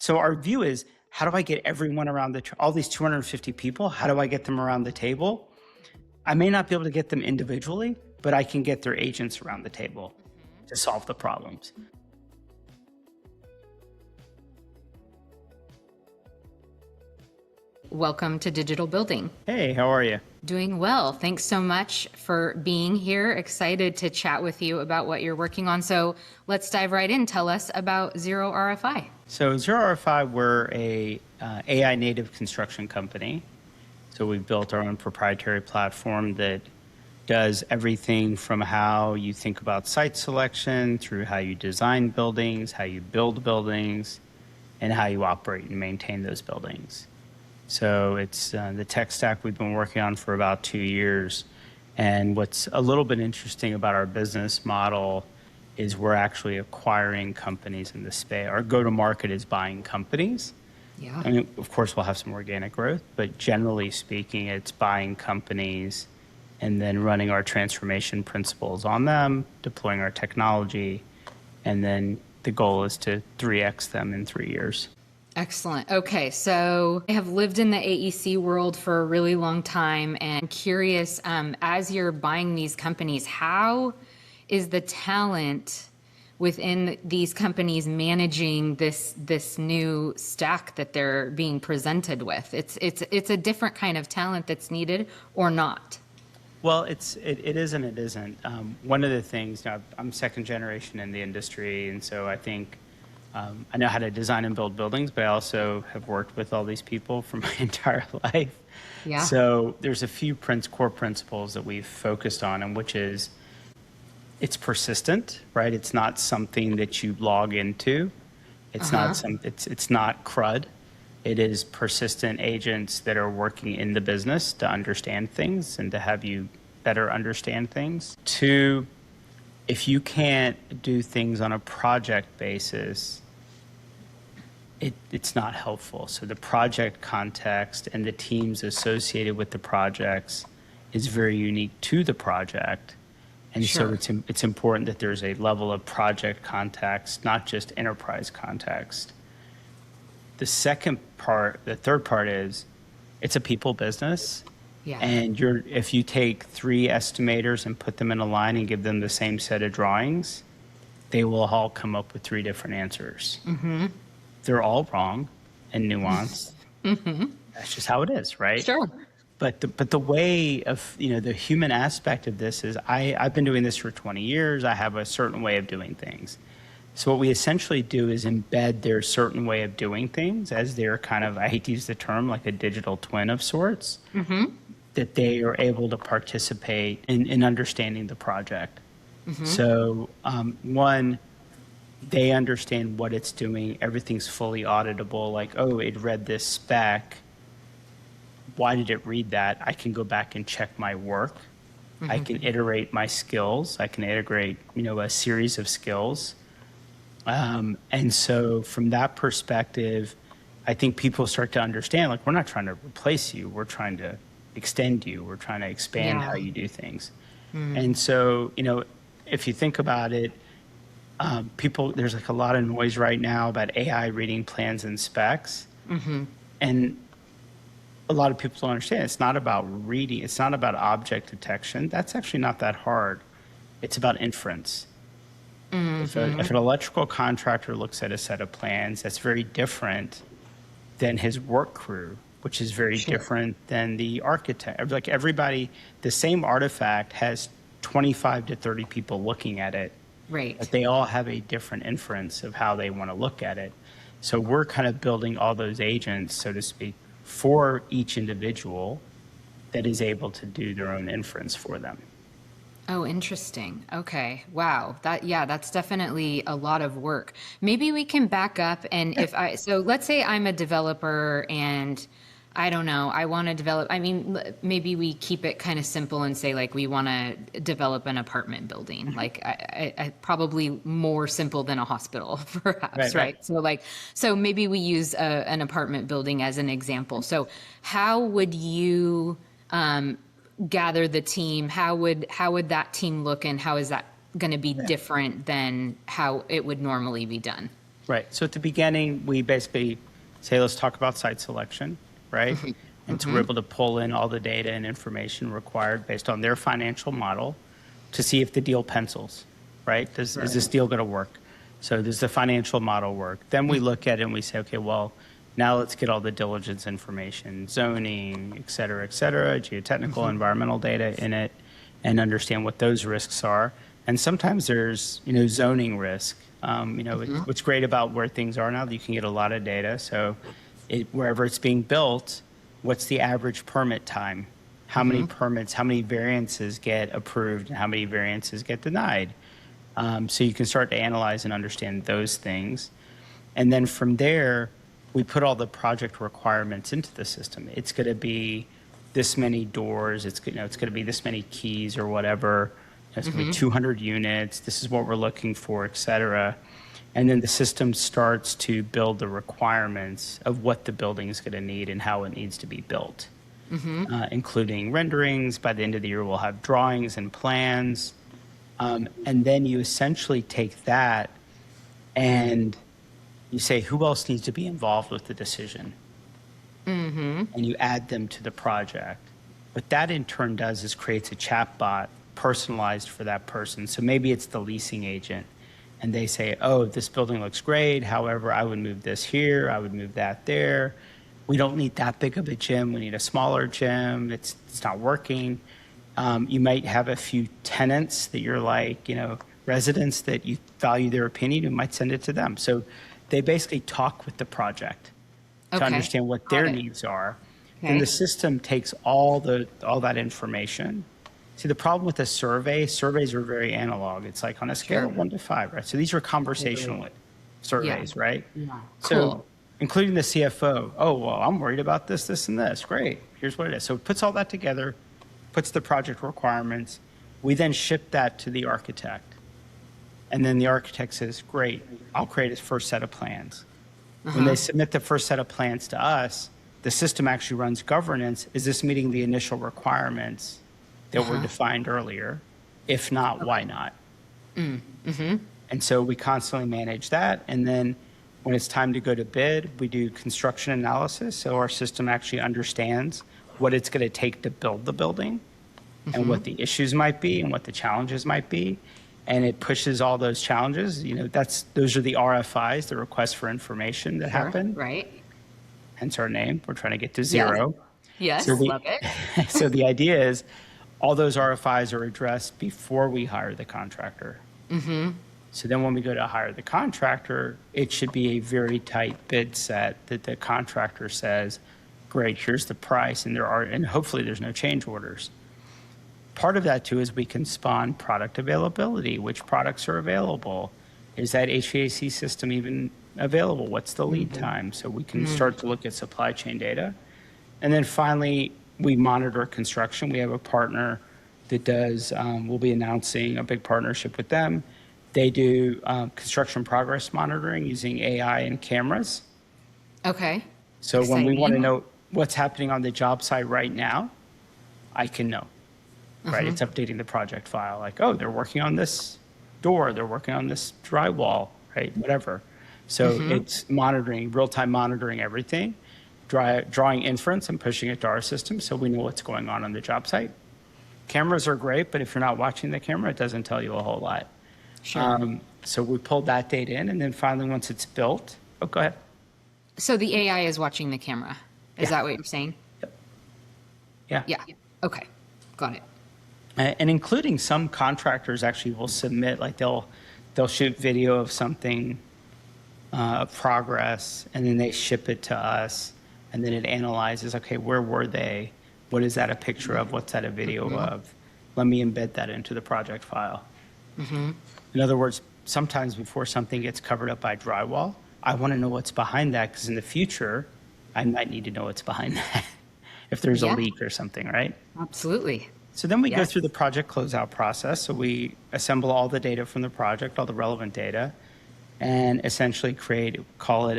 So our view is, how do I get everyone around all these 250 people? How do I get them around the table? I may not be able to get them individually, but I can get their agents around the table to solve the problems. Welcome to Digital Building. Hey, how are you? Doing well. Thanks so much for being here. Excited to chat with you about what you're working on. So let's dive right in. Tell us about Zero RFI. So Zero RFI, we're a AI native construction company. So we built our own proprietary platform that does everything from how you think about site selection through how you design buildings, how you build buildings, and how you operate and maintain those buildings. So it's the tech stack we've been working on for about 2 years. And what's a little bit interesting about our business model is we're actually acquiring companies in this space. Our go-to-market is buying companies. Yeah. I mean, of course, we'll have some organic growth, but generally speaking, it's buying companies and then running our transformation principles on them, deploying our technology, and then the goal is to 3x them in 3 years. Excellent. Okay, so I have lived in the AEC world for a really long time, and I'm curious, as you're buying these companies, how is the talent within these companies managing this new stack that they're being presented with? It's a different kind of talent that's needed, or not? Well, it is and it isn't. One of the things, I'm second generation in the industry, and so I think I know how to design and build buildings, but I also have worked with all these people for my entire life. Yeah. So there's a few core principles that we've focused on, and which is it's persistent, right? It's not something that you log into. It's not it's not CRUD. It is persistent agents that are working in the business to understand things and to have you better understand things. Two, if you can't do things on a project basis, it's not helpful. So the project context and the teams associated with the projects is very unique to the project. And Sure. so it's important that there's a level of project context, not just enterprise context. The third part is it's a people business. Yeah. And if you take 3 estimators and put them in a line and give them the same set of drawings, they will all come up with 3 different answers. Mm-hmm. They're all wrong and nuanced. Mm-hmm. That's just how it is, right? Sure. But the way of, the human aspect of this is I've been doing this for 20 years. I have a certain way of doing things. So what we essentially do is embed their certain way of doing things as their kind of, I hate to use the term, like a digital twin of sorts, that they are able to participate in understanding the project. So one, they understand what it's doing. Everything's fully auditable. Like, oh, it read this spec. Why did it read that? I can go back and check my work. I can iterate my skills. I can integrate, a series of skills. And so from that perspective, I think people start to understand, like, we're not trying to replace you. We're trying to extend you. We're trying to expand how you do things. And so, if you think about it, there's like a lot of noise right now about AI reading plans and specs. And a lot of people don't understand. It's not about reading. It's not about object detection. That's actually not that hard. It's about inference. If an electrical contractor looks at a set of plans, that's very different than his work crew, which is very different than the architect. Like everybody, the same artifact has 25 to 30 people looking at it. Right. But they all have a different inference of how they want to look at it. So we're kind of building all those agents, so to speak, for each individual that is able to do their own inference for them. Oh, interesting. Okay. Wow. That's definitely a lot of work. Maybe we can back up and so let's say I'm a developer and I don't know, I want to develop, maybe we keep it kind of simple and say like, we want to develop an apartment building, like I probably more simple than a hospital perhaps. Right. So maybe we use an apartment building as an example. So how would you, gather the team? How would that team look, and how is that going to be different than how it would normally be done? Right. So at the beginning, we basically say, let's talk about site selection, right? And so we're able to pull in all the data and information required based on their financial model to see if the deal pencils, right? Is this deal going to work? So does the financial model work? Then we look at it and we say, okay, well, now let's get all the diligence information, zoning, et cetera, geotechnical, environmental data in it, and understand what those risks are. And sometimes there's, zoning risk. What's great about where things are now, you can get a lot of data. So wherever it's being built, what's the average permit time? How many permits, how many variances get approved, and how many variances get denied? So you can start to analyze and understand those things. And then from there, we put all the project requirements into the system. It's going to be this many doors. It's going to be this many keys or whatever. It's going to be 200 units. This is what we're looking for, et cetera. And then the system starts to build the requirements of what the building is going to need and how it needs to be built, including renderings. By the end of the year, we'll have drawings and plans. And then you essentially take that and you say, who else needs to be involved with the decision? And you add them to the project. What that in turn does is creates a chatbot personalized for that person. So maybe it's the leasing agent and they say, oh, this building looks great. However, I would move this here. I would move that there. We don't need that big of a gym. We need a smaller gym. It's not working. You might have a few tenants that you're like, residents that you value their opinion. You might send it to them. So they basically talk with the project to understand what their needs are. And the system takes all that information. See, the problem with a surveys are very analog. It's like on a scale of 1 to 5, right? So these are conversational surveys, right? Yeah. So including the CFO, oh, well, I'm worried about this, this, and this. Great. Here's what it is. So it puts all that together, puts the project requirements. We then ship that to the architect. And then the architect says, great, I'll create his first set of plans. When they submit the first set of plans to us, the system actually runs governance. Is this meeting the initial requirements that were defined earlier? If not, why not? And so we constantly manage that. And then when it's time to go to bid, we do construction analysis. So our system actually understands what it's going to take to build the building and what the issues might be and what the challenges might be. And it pushes all those challenges. Those are the RFIs, the requests for information that happen. Right. Hence our name. We're trying to get to zero. Yes, So love it. So the idea is all those RFIs are addressed before we hire the contractor. So then when we go to hire the contractor, it should be a very tight bid set that the contractor says, great, here's the price, and hopefully there's no change orders. Part of that too is we can spawn product availability. Which products are available? Is that HVAC system even available? What's the lead time? So we can start to look at supply chain data. And then finally, we monitor construction. We have a partner that does, we'll be announcing a big partnership with them. They do construction progress monitoring using AI and cameras. Okay. So when we want to know what's happening on the job site right now, I can know, right? It's updating the project file. Like, oh, they're working on this door. They're working on this drywall, right? Whatever. So it's monitoring, real-time monitoring everything, drawing inference and pushing it to our system so we know what's going on the job site. Cameras are great, but if you're not watching the camera, it doesn't tell you a whole lot. Sure. So we pulled that data in, and then finally, once it's built, go ahead. So the AI is watching the camera. Is that what you're saying? Yeah. Yeah. Okay. Got it. And including some contractors actually will submit, like they'll shoot video of something, progress, and then they ship it to us, and then it analyzes, okay, where were they? What is that a picture of? What's that a video of? Let me embed that into the project file. In other words, sometimes before something gets covered up by drywall, I want to know what's behind that, because in the future, I might need to know what's behind that if there's a leak or something, right? Absolutely. So then we go through the project closeout process. So we assemble all the data from the project, all the relevant data, and essentially call it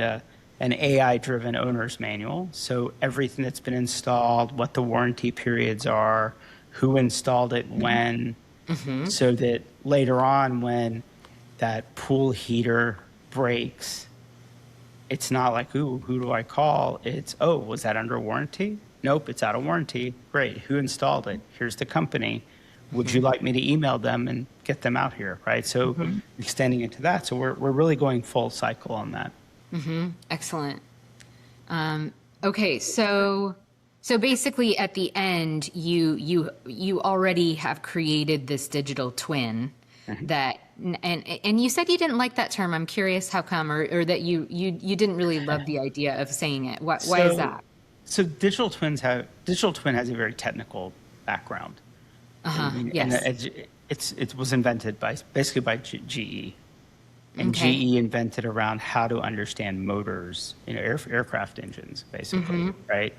an AI-driven owner's manual. So everything that's been installed, what the warranty periods are, who installed it when, so that later on when that pool heater breaks it's not like, ooh, who do I call? It's, oh, was that under warranty? Nope, it's out of warranty. Great. Who installed it? Here's the company. Would you like me to email them and get them out here? Right. So extending into that. So we're really going full cycle on that. Excellent. Okay, so basically at the end, you already have created this digital twin that, and you said you didn't like that term. I'm curious how come, or that you didn't really love the idea of saying it. Why is that? So digital twin has a very technical background. Yes. And it was invented basically by GE. And Okay. GE invented around how to understand motors, aircraft engines, basically, right?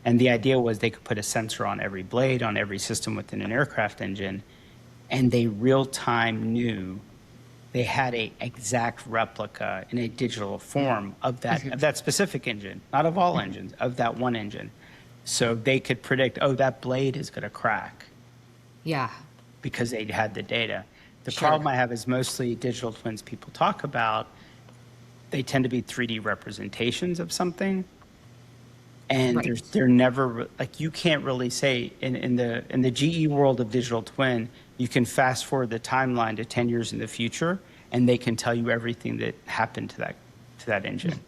And the idea was they could put a sensor on every blade, on every system within an aircraft engine, and they real time knew they had a exact replica in a digital form of that specific engine, not of all engines, of that one engine. So they could predict, oh, that blade is going to crack Yeah. because they had the data. The Sure. problem I have is mostly digital twins people talk about, they tend to be 3D representations of something. And Right. they're never, like, you can't really say in the GE world of digital twin, you can fast forward the timeline to 10 years in the future and they can tell you everything that happened to that engine.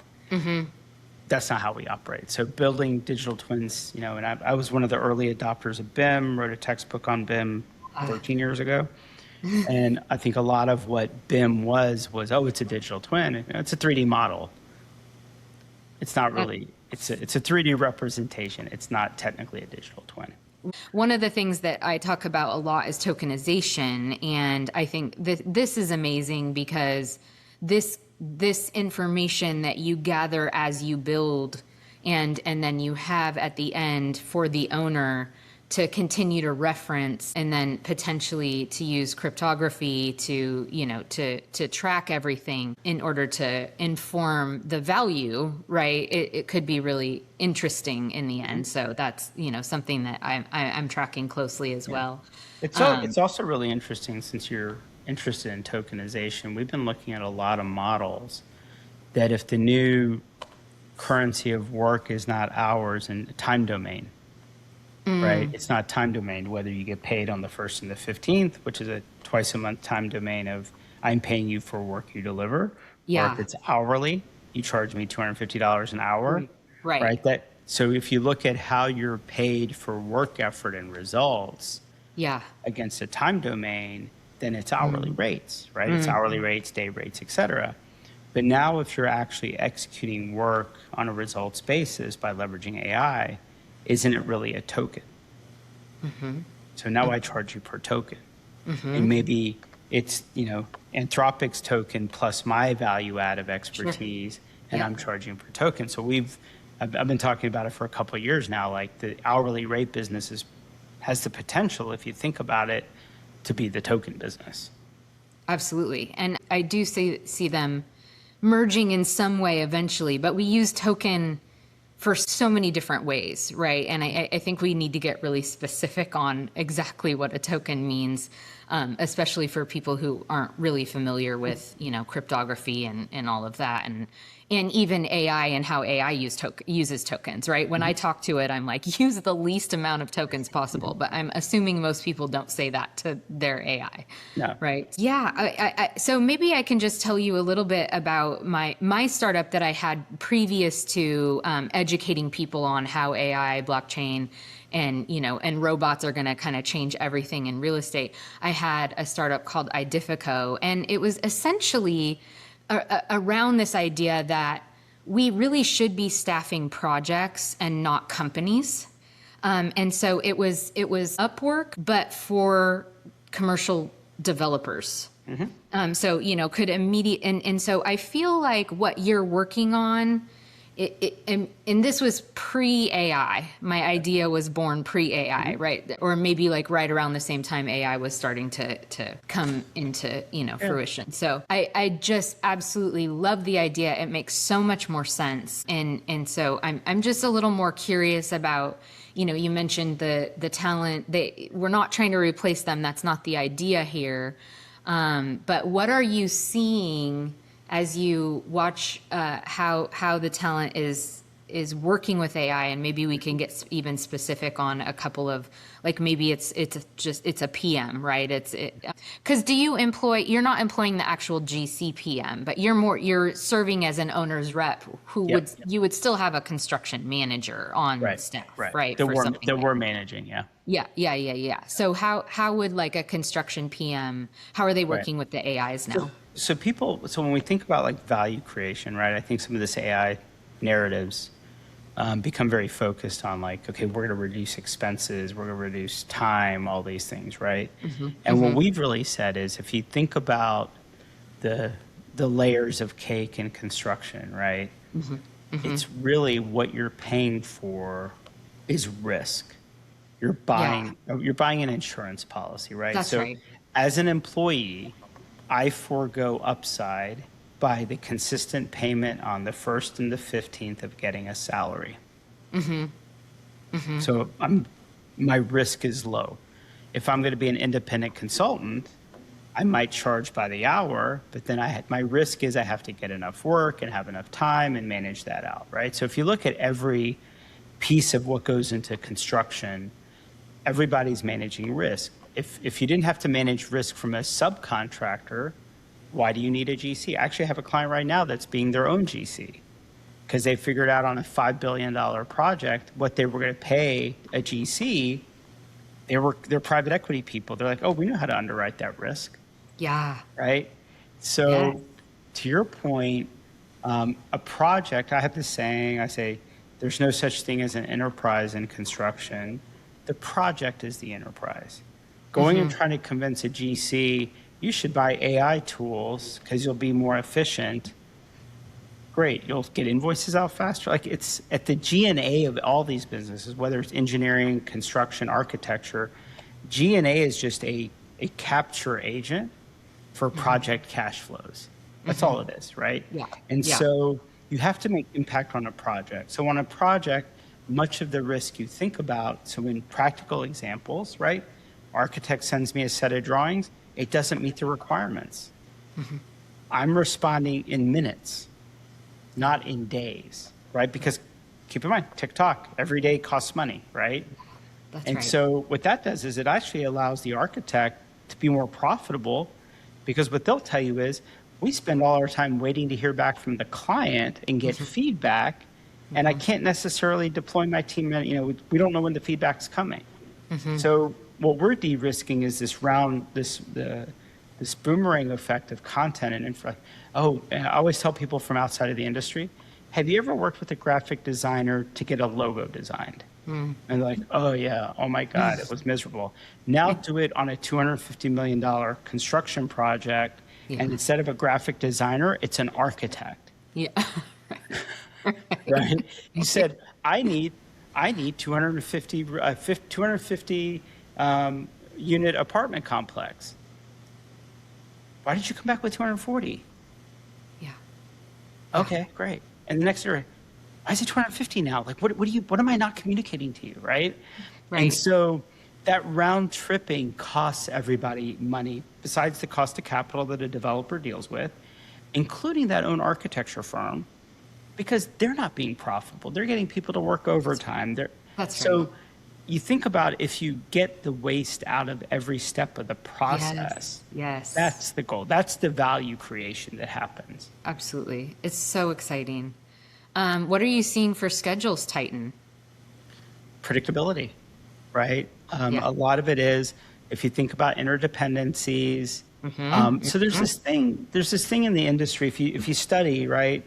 That's not how we operate. So building digital twins, and I was one of the early adopters of BIM, wrote a textbook on BIM 13 years ago. And I think a lot of what BIM was, oh, it's a digital twin. It's a 3D model. It's not really, it's a 3D representation. It's not technically a digital twin. One of the things that I talk about a lot is tokenization, and I think this is amazing because this information that you gather as you build, and then you have at the end for the owner to continue to reference, and then potentially to use cryptography to to track everything in order to inform the value, right? It could be really interesting in the end. So that's something that I'm tracking closely as well. It's also really interesting, since you're interested in tokenization. We've been looking at a lot of models that if the new currency of work is not hours and time domain, right? It's not time domain, whether you get paid on the 1st and the 15th, which is a twice a month time domain of I'm paying you for work you deliver. Or Yeah. if it's hourly, you charge me $250 an hour. Right. So if you look at how you're paid for work effort and results Yeah. against a time domain, then it's hourly rates, right? It's hourly rates, day rates, et cetera. But now if you're actually executing work on a results basis by leveraging AI, isn't it really a token? So now I charge you per token. And maybe it's, Anthropic's token plus my value add of expertise, and I'm charging per token. So I've been talking about it for a couple of years now, like the hourly rate business has the potential, if you think about it, to be the token business. Absolutely. And I do see them merging in some way eventually, but we use token for so many different ways, right? And I think we need to get really specific on exactly what a token means, especially for people who aren't really familiar with, cryptography and all of that. And even AI and how AI uses tokens, right? When I talk to it, I'm like, use the least amount of tokens possible. But I'm assuming most people don't say that to their AI, No. right? Yeah. So maybe I can just tell you a little bit about my startup that I had previous to educating people on how AI, blockchain, and robots are going to kind of change everything in real estate. I had a startup called Idifico, and it was essentially around this idea that we really should be staffing projects and not companies. And so it was Upwork, but for commercial developers. So, could immediate, and so I feel like what you're working on, and this was pre-AI. My idea was born pre-AI, right? Or maybe like right around the same time AI was starting to come into, fruition. So I just absolutely love the idea. It makes so much more sense. And so I'm just a little more curious about, you mentioned the talent. We're not trying to replace them. That's not the idea here. But what are you seeing as you watch how the talent is working with AI, and maybe we can get even specific on a couple of, like, maybe it's a PM, right? Because you're not employing the actual GC PM, but you're serving as an owner's rep who Yep. you would still have a construction manager on staff, right? That we're managing, yeah. Yeah. So how would like a construction PM, how are they working with the AIs now? So when we think about like value creation, right? I think some of this AI narratives become very focused on like, okay, we're going to reduce expenses, we're going to reduce time, all these things, right? And what we've really said is, if you think about the layers of cake in construction, right? It's really what you're paying for is risk. You're buying an insurance policy, right? That's so right. As an employee, I forego upside by the consistent payment on the 1st and the 15th of getting a salary. So my risk is low. If I'm going to be an independent consultant, I might charge by the hour, but then my risk is I have to get enough work and have enough time and manage that out, right? So if you look at every piece of what goes into construction, everybody's managing risk. If you didn't have to manage risk from a subcontractor, why do you need a GC? I actually have a client right now that's being their own GC because they figured out on a $5 billion project what they were going to pay a GC. They're private equity people. They're like, oh, we know how to underwrite that risk. Yeah. Right? So to your point, a project, I have this saying, I say, there's no such thing as an enterprise in construction. The project is the enterprise. Going and trying to convince a GC, you should buy AI tools because you'll be more efficient. Great, you'll get invoices out faster. Like, it's at the G&A of all these businesses, whether it's engineering, construction, architecture. G&A is just a capture agent for project cash flows. That's all it is, right? Yeah. And so you have to make impact on a project. So on a project, much of the risk you think about, so in practical examples, right? Architect sends me a set of drawings, it doesn't meet the requirements. I'm responding in minutes, not in days, right? Because keep in mind, TikTok, every day costs money, right? That's and right. so what that does is it actually allows the architect to be more profitable, because what they'll tell you is, we spend all our time waiting to hear back from the client and get feedback, and I can't necessarily deploy my team. We don't know when the feedback's coming. So what we're de-risking is this boomerang effect of content and infra. Oh, and I always tell people from outside of the industry, have you ever worked with a graphic designer to get a logo designed? And they're like, oh yeah, oh my God, it was miserable. Now do it on a $250 million construction project, and instead of a graphic designer, it's an architect. Yeah. Right? He said, I need 250 unit apartment complex. Why did you come back with 240? Yeah. Okay, great. And the next year, why is it 250 now? Like, what am I not communicating to you, right? And so that round tripping costs everybody money, besides the cost of capital that a developer deals with, including that own architecture firm, because they're not being profitable. They're getting people to work overtime. So you think about, if you get the waste out of every step of the process, Yes. that's the goal. That's the value creation that happens. Absolutely. It's so exciting. What are you seeing for schedules tighten? Predictability, right? A lot of it is, if you think about interdependencies. So there's this thing in the industry, if you study, right?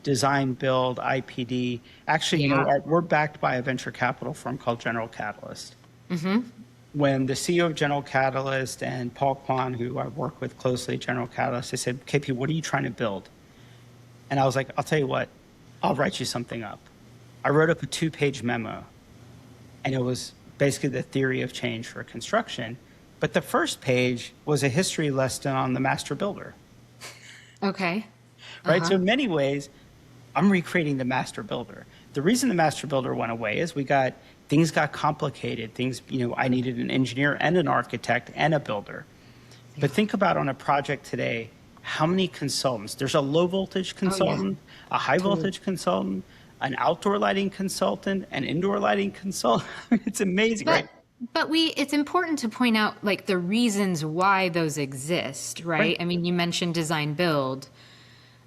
Design, build, IPD. Actually, we're backed by a venture capital firm called General Catalyst. When the CEO of General Catalyst and Paul Kwan, who I work with closely at General Catalyst, they said, KP, what are you trying to build? And I was like, I'll tell you what, I'll write you something up. I wrote up a 2-page memo, and it was basically the theory of change for construction. But the first page was a history lesson on the master builder. Okay. Right? So in many ways, I'm recreating the master builder. The reason the master builder went away is things got complicated. I needed an engineer and an architect and a builder. But think about, on a project today, how many consultants? There's a low voltage consultant, a high voltage consultant, an outdoor lighting consultant, an indoor lighting consultant. It's amazing, right? But it's important to point out like the reasons why those exist, right? Right. I mean, you mentioned design build,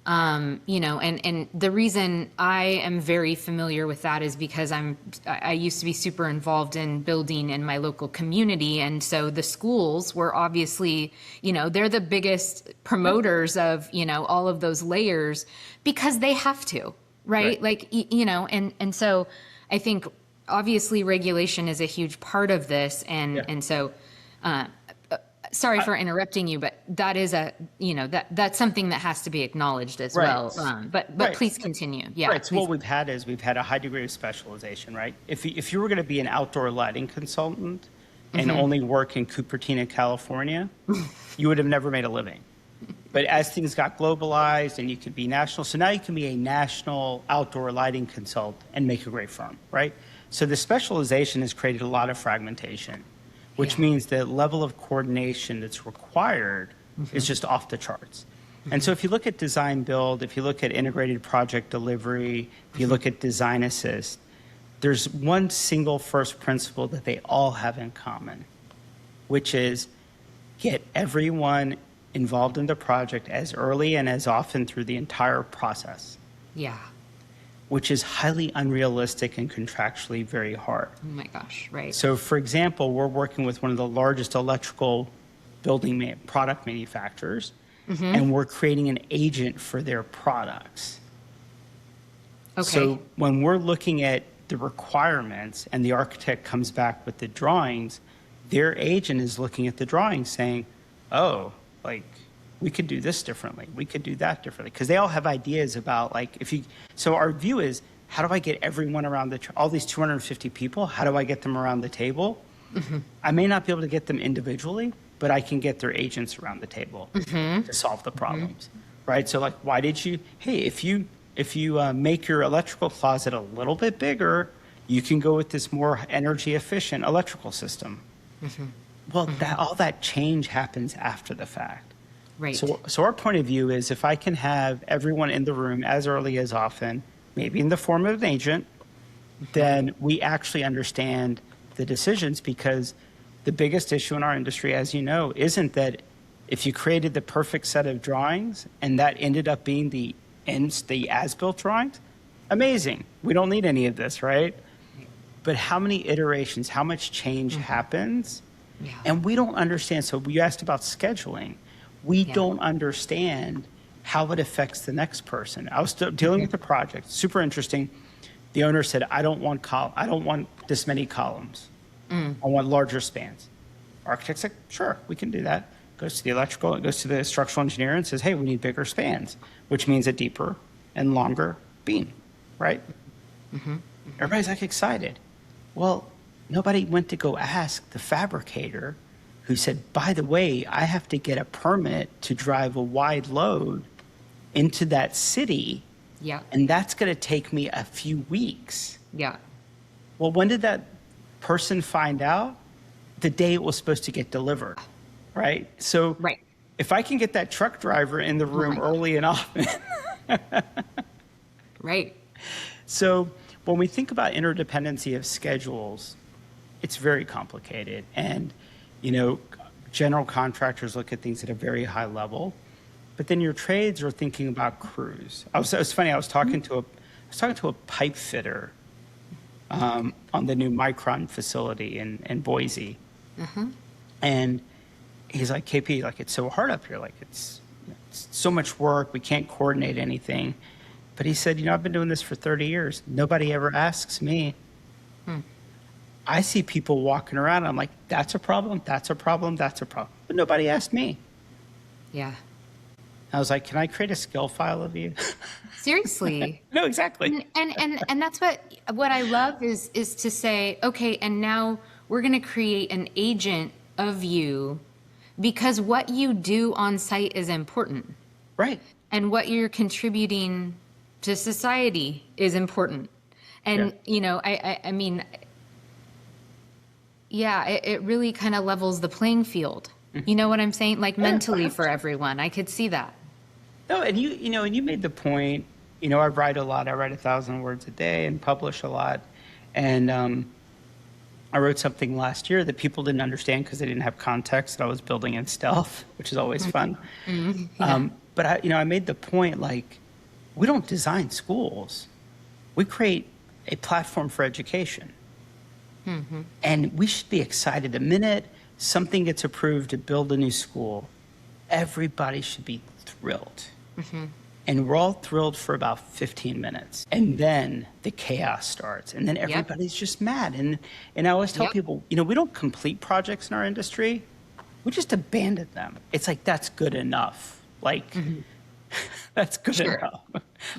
and the reason I am very familiar with that is because I used to be super involved in building in my local community. And so the schools were obviously, they're the biggest promoters of, all of those layers because they have to, right? Like, and so I think obviously regulation is a huge part of this. And so, sorry for interrupting you, but that is that's something that has to be acknowledged as well. But please continue. Yeah. Right. So what we've had is we've had a high degree of specialization, right? If you were going to be an outdoor lighting consultant and only work in Cupertino, California, you would have never made a living. But as things got globalized and you could be national, so now you can be a national outdoor lighting consultant and make a great firm, right? So the specialization has created a lot of fragmentation, which means the level of coordination that's required is just off the charts. And so if you look at design build, if you look at integrated project delivery, if you look at design assist, there's one single first principle that they all have in common, which is get everyone involved in the project as early and as often through the entire process. Yeah. Which is highly unrealistic and contractually very hard. Oh my gosh, right. So for example, we're working with one of the largest electrical building product manufacturers, and we're creating an agent for their products. Okay. So when we're looking at the requirements and the architect comes back with the drawings, their agent is looking at the drawings saying, oh, like, we could do this differently. We could do that differently. Because they all have ideas about, like, so our view is, how do I get everyone around all these 250 people, how do I get them around the table? I may not be able to get them individually, but I can get their agents around the table to solve the problems, right? So, like, if you make your electrical closet a little bit bigger, you can go with this more energy efficient electrical system. Well, all that change happens after the fact. Right. So our point of view is if I can have everyone in the room as early as often, maybe in the form of an agent, then we actually understand the decisions, because the biggest issue in our industry, as you know, isn't that if you created the perfect set of drawings and that ended up being the as-built drawings, amazing. We don't need any of this, right? But how many iterations, how much change happens? Yeah. And we don't understand. So you asked about scheduling. We don't understand how it affects the next person. I was dealing with the project, super interesting. The owner said, I don't want this many columns. I want larger spans. Architect said, sure, we can do that. Goes to the electrical, it goes to the structural engineer and says, hey, we need bigger spans, which means a deeper and longer beam, right? Everybody's like excited. Well, nobody went to go ask the fabricator, who said, by the way, I have to get a permit to drive a wide load into that city. Yeah. And that's going to take me a few weeks. Yeah. Well, when did that person find out? The day it was supposed to get delivered, right? So if I can get that truck driver in the room early and often. Right. So when we think about interdependency of schedules, it's very complicated. And general contractors look at things at a very high level, but then your trades are thinking about crews. It was funny. I was talking to a pipe fitter on the new Micron facility in Boise, and he's like, KP, like, it's so hard up here. Like, it's so much work. We can't coordinate anything. But he said, I've been doing this for 30 years. Nobody ever asks me. I see people walking around. I'm like, that's a problem. That's a problem. That's a problem. But nobody asked me. Yeah. I was like, can I create a skill file of you? Seriously. No, exactly. And that's what I love is to say, okay, and now we're going to create an agent of you because what you do on site is important. Right. And what you're contributing to society is important. And, I mean, it really kind of levels the playing field. You know what I'm saying? Like mentally for everyone. I could see that. No, and and you made the point. I write a lot. I write 1,000 words a day and publish a lot. And I wrote something last year that people didn't understand because they didn't have context that I was building in stealth, which is always fun. Yeah. But I made the point, like, we don't design schools. We create a platform for education. And we should be excited the minute something gets approved to build a new school. Everybody should be thrilled. And we're all thrilled for about 15 minutes. And then the chaos starts. And then everybody's just mad. And I always tell people, we don't complete projects in our industry. We just abandon them. It's like, that's good enough. Like, that's good enough.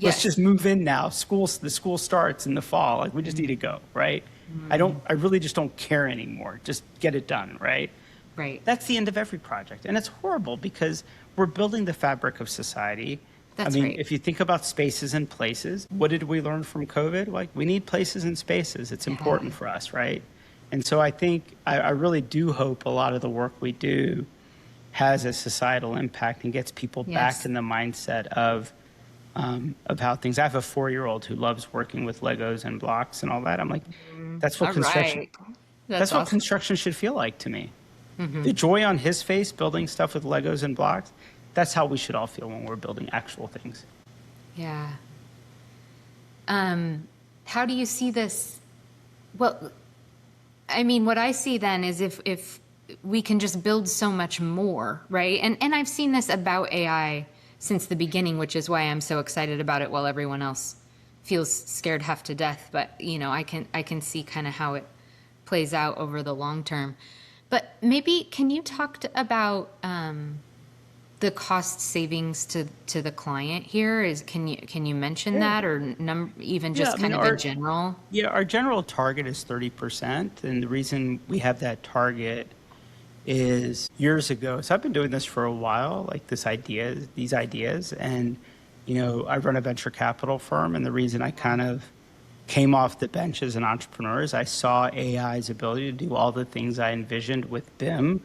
Let's just move in now. The school starts in the fall. Like, we just need to go, right? I really just don't care anymore. Just get it done, right? Right. That's the end of every project. And it's horrible because we're building the fabric of society. That's right. If you think about spaces and places, what did we learn from COVID? Like, we need places and spaces. It's important for us, right? And so I think, I really do hope a lot of the work we do has a societal impact and gets people back in the mindset of how things. I have a 4-year-old who loves working with Legos and blocks and all that. I'm like, that's what construction. That's what construction should feel like to me. The joy on his face building stuff with Legos and blocks. That's how we should all feel when we're building actual things. Yeah. How do you see this? Well, I mean, what I see then is if we can just build so much more, right? And I've seen this about AI since the beginning, which is why I'm so excited about it while everyone else feels scared half to death. But, I can see kind of how it plays out over the long term. But maybe can you talk about the cost savings to the client here? Can you mention that, or even just kind of in general? Yeah, our general target is 30%, and the reason we have that target is years ago. So I've been doing this for a while, like these ideas, and I run a venture capital firm, and the reason I kind of came off the bench as an entrepreneur is I saw AI's ability to do all the things I envisioned with BIM.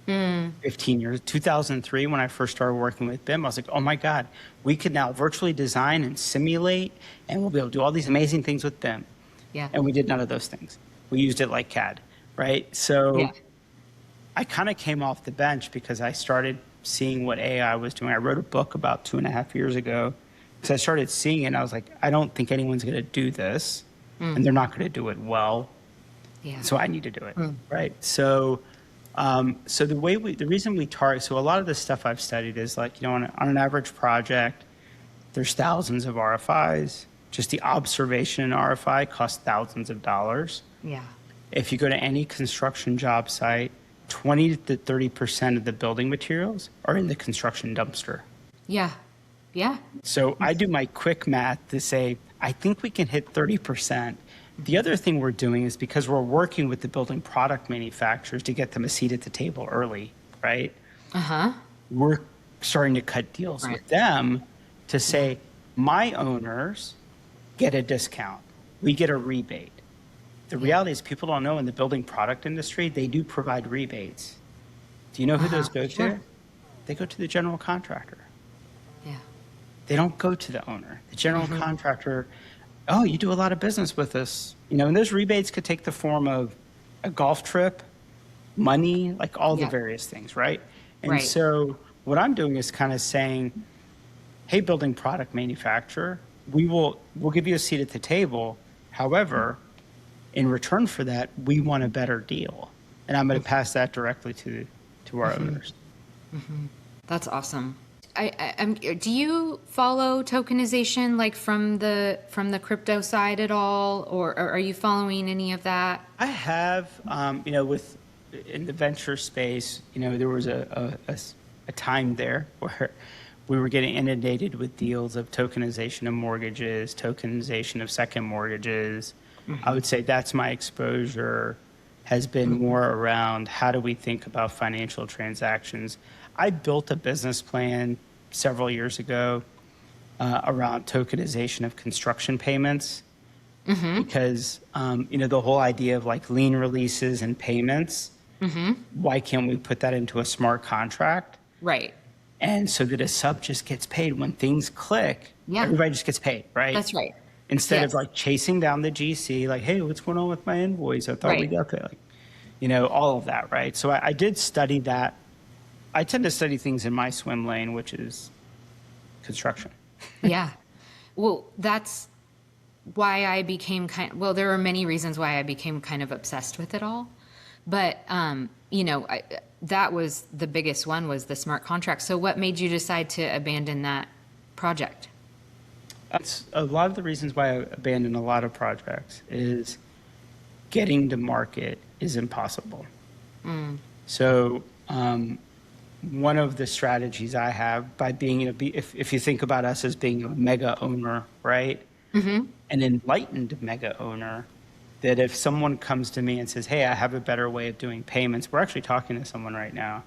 15 years, 2003, when I first started working with BIM, I was like, oh my God, we could now virtually design and simulate, and we'll be able to do all these amazing things with BIM. Yeah. And we did none of those things. We used it like CAD, right? So I kind of came off the bench because I started seeing what AI was doing. I wrote a book about 2.5 years ago because I started seeing it, and I was like, I don't think anyone's going to do this, and they're not going to do it well. Yeah. So I need to do it, right? So the reason we target, so a lot of the stuff I've studied is like, on an average project, there's thousands of RFIs. Just the observation in RFI costs thousands of dollars. Yeah. If you go to any construction job site, 20 to 30% of the building materials are in the construction dumpster. Yeah. Yeah. So I do my quick math to say, I think we can hit 30%. The other thing we're doing is because we're working with the building product manufacturers to get them a seat at the table early, right? We're starting to cut deals with them to say, my owners get a discount. We get a rebate. The reality is people don't know in the building product industry, they do provide rebates. Do you know who those go to? They go to the general contractor. Yeah. They don't go to the owner. The general contractor, oh, you do a lot of business with us. And those rebates could take the form of a golf trip, money, like all the various things, right? And so what I'm doing is kind of saying, hey, building product manufacturer, we'll give you a seat at the table. However, in return for that, we want a better deal. And I'm going to pass that directly to our owners. That's awesome. Do you follow tokenization like from the crypto side at all, or are you following any of that? I have, in the venture space, there was a time there where we were getting inundated with deals of tokenization of mortgages, tokenization of second mortgages. I would say that's my exposure has been more around how do we think about financial transactions. I built a business plan several years ago around tokenization of construction payments because, the whole idea of like lien releases and payments, why can't we put that into a smart contract? Right. And so that a sub just gets paid when things click, Yeah. everybody just gets paid, right? That's right. Instead of Yes. like chasing down the GC, like, hey, what's going on with my invoice? I thought we Right. got that. Like, you know, all of that, right? So I did study that. I tend to study things in my swim lane, which is construction. Yeah. Well, that's why I became well, there are many reasons why I became kind of obsessed with it all. But, you know, that was the biggest one, was the smart contract. So what made you decide to abandon that project? That's a lot of the reasons why I abandoned a lot of projects is getting to market is impossible. So one of the strategies I have by being, if you think about us as being a mega owner, right? An enlightened mega owner, that if someone comes to me and says, hey, I have a better way of doing payments, we're actually talking to someone right now,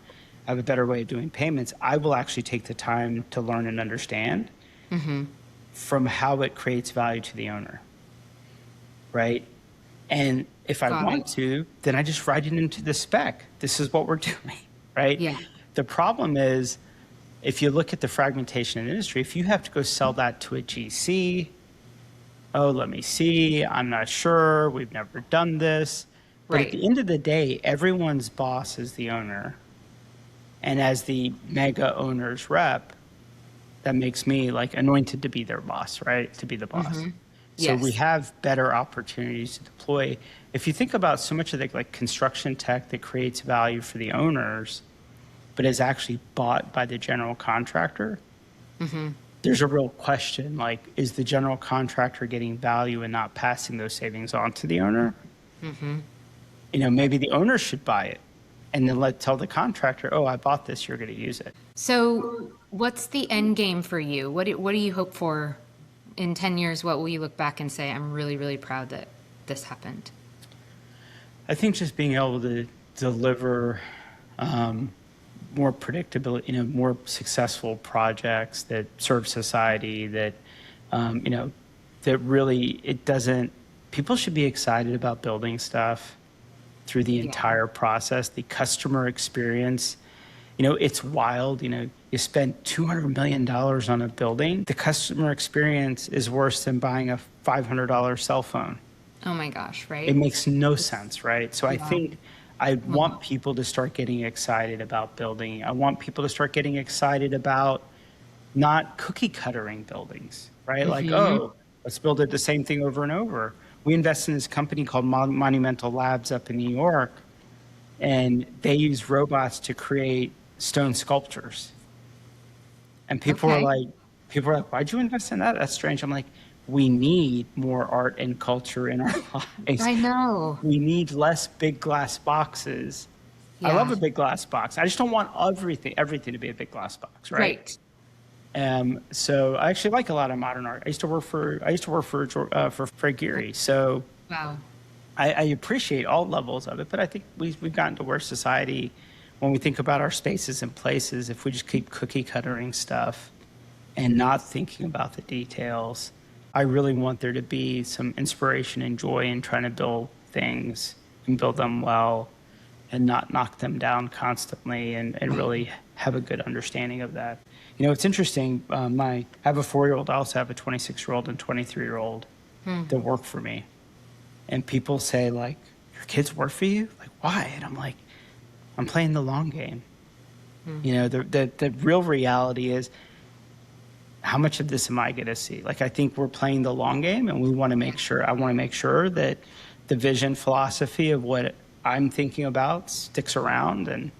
I have a better way of doing payments, I will actually take the time to learn and understand from how it creates value to the owner, right? And if I Got want it. to, then I just write it into the spec. This is what we're doing, right? Yeah. The problem is, if you look at the fragmentation in the industry, if you have to go sell that to a GC, oh, let me see, I'm not sure, we've never done this. But at Right. the end of the day, everyone's boss is the owner. And as the mega owner's rep, that makes me like anointed to be their boss, right? To be the boss. So we Yes. have better opportunities to deploy. If you think about so much of the like construction tech that creates value for the owners, but is actually bought by the general contractor, there's a real question, like, is the general contractor getting value and not passing those savings on to the owner? You know, maybe the owner should buy it and then tell the contractor, oh, I bought this, you're going to use it. So what's the end game for you? What do you hope for in 10 years? What will you look back and say, I'm really, really proud that this happened? I think just being able to deliver more predictable, you know, more successful projects that serve society, that, you know, that really, it doesn't, people should be excited about building stuff through the entire process, the customer experience. You know, it's wild, you know, you spend $200 million on a building. The customer experience is worse than buying a $500 cell phone. Oh my gosh, right? It makes no sense, right? So I think I want people to start getting excited about building. I want people to start getting excited about not cookie cuttering buildings, right? Like, oh, let's build it the same thing over and over. We invest in this company called Monumental Labs up in New York, and they use robots to create stone sculptures. And people Okay. were like, why'd you invest in that? That's strange. I'm like, we need more art and culture in our lives. I know. We need less big glass boxes. I love Yeah. a big glass box. I just don't want everything to be a big glass box, right? Right. So I actually like a lot of modern art. I used to work for Frank Gehry, so Wow. I appreciate all levels of it. But I think we've gotten to where society, when we think about our spaces and places, if we just keep cookie cuttering stuff and not thinking about the details, I really want there to be some inspiration and joy in trying to build things and build them well and not knock them down constantly, and really have a good understanding of that. You know, it's interesting. I have a 4-year-old. I also have a 26-year-old and 23-year-old that work for me. And people say, like, your kids work for you? Like, why? And I'm like, I'm playing the long game. You know, the real reality is, how much of this am I going to see? Like, I think we're playing the long game, and I want to make sure that the vision philosophy of what I'm thinking about sticks around. And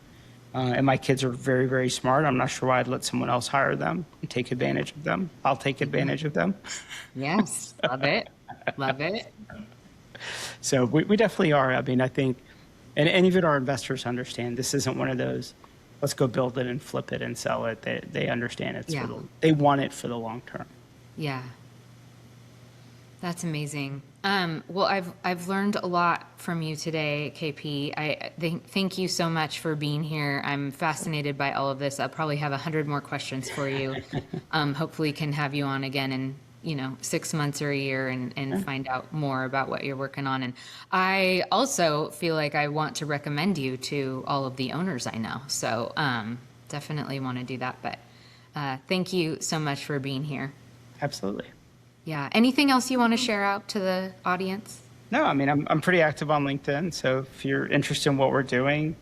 my kids are very, very smart. I'm not sure why I'd let someone else hire them and take advantage of them. I'll take advantage of them. Yes. Love it. Love it. So we definitely are. I mean, I think, and even our investors understand this isn't one of those, let's go build it and flip it and sell it. They understand it's Yeah. they want it for the long term. Yeah. That's amazing. Well, I've learned a lot from you today, KP. Thank you so much for being here. I'm fascinated by all of this. I'll probably have 100 more questions for you. Hopefully can have you on again in, 6 months or a year and find out more about what you're working on. And I also feel like I want to recommend you to all of the owners I know. So, definitely want to do that. But thank you so much for being here. Absolutely. Yeah. Anything else you want to share out to the audience? No, I mean, I'm pretty active on LinkedIn. So if you're interested in what we're doing,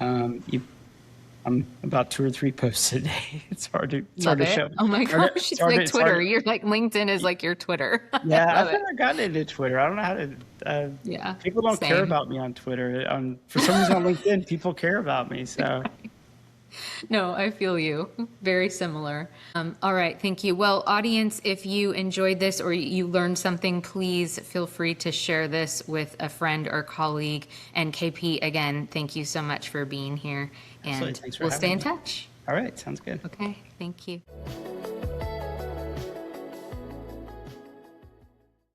I'm about 2 or 3 posts a day. It's hard to Love it. show. Oh my Hard to- gosh, it's hard to- like hard Twitter. to- You're like LinkedIn is like your Twitter. Yeah, Love I've it. never gotten into Twitter. I don't know how to. Yeah, People don't care same. about me on Twitter. For some reason on LinkedIn, people care about me. So No, I feel you. Very similar. All right, thank you. Well, audience, if you enjoyed this or you learned something, please feel free to share this with a friend or colleague. And KP, again, thank you so much for being here. Absolutely. And Thanks for we'll stay in having me. touch. all right, sounds good. Okay, thank you.